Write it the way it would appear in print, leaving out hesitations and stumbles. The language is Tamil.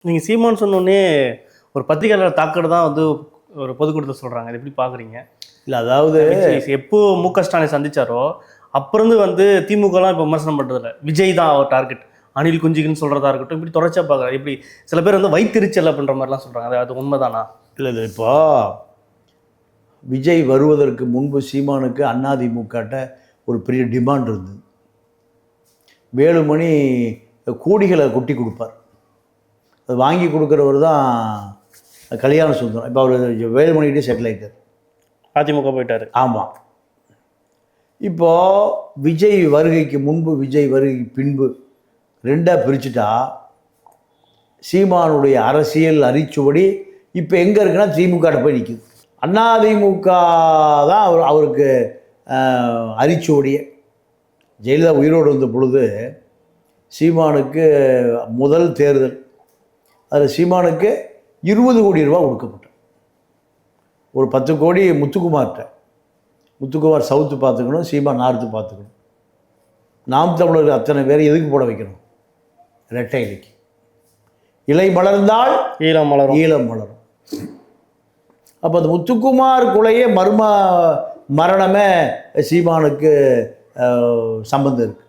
நீங்கள் சீமான் சொன்னோடனே ஒரு பத்திரிகையாளர் தாக்கல் தான் வந்து ஒரு பொதுக்கூட்டத்தை சொல்கிறாங்க. அது எப்படி பார்க்குறீங்க? இல்லை, அதாவது எப்போ மு.க. ஸ்டாலின் சந்திச்சாரோ அப்புறம் வந்து திமுகலாம் இப்போ விமர்சனம் பண்ணுறதில்ல. விஜய் தான் அவர் டார்கெட். அணில் குஞ்சிக்குன்னு சொல்கிறதா இருக்கட்டும், இப்படி தொடர்ச்சியாக பார்க்குறாரு. இப்படி சில பேர் வந்து வைத்திருச்சல் அப்படின்ற மாதிரிலாம் சொல்கிறாங்க. அது உண்மைதானா? இல்லை, இப்போ விஜய் வருவதற்கு முன்பு சீமானுக்கு அதிமுகட்ட ஒரு பெரிய டிமாண்ட் இருந்தது. வேலுமணி கோடிகளை கொட்டி கொடுப்பார். அது வாங்கி கொடுக்குறவர் தான் கல்யாண சுந்தரம். இப்போ அவர் வேலுமணிகிட்டே செட்டில் ஆகிட்டார், அதிமுக போயிட்டார். ஆமாம். இப்போது விஜய் வருகைக்கு முன்பு விஜய் வருகைக்கு பின்பு ரெண்டாக பிரிச்சுட்டா சீமானுடைய அரசியல் அரிச்சுவடி இப்போ எங்கே இருக்குன்னா திமுக போய் நிற்குது. அதிமுக தான் அவருக்கு அரிச்சுவடியே. ஜெயலலிதா உயிரோடு இருந்த பொழுது சீமானுக்கு முதல் தேர்தல், அதில் சீமானுக்கு 20 கோடி ரூபா கொடுக்கப்பட்டது. ஒரு 10 கோடி முத்துக்குமார்கிட்ட. முத்துக்குமார் சவுத்து பார்த்துக்கணும், சீமான் நார்த்து பார்த்துக்கணும். நாம் தமிழர் அத்தனை பேர் எதுக்கு போட வைக்கணும்? இரட்டை இலைக்கு. இலை மலர்ந்தால் ஈழம் மலரும். அப்போ அந்த முத்துக்குமார் கொலையே மர்ம மரணமே சீமானுக்கு சம்பந்தம் இருக்குது.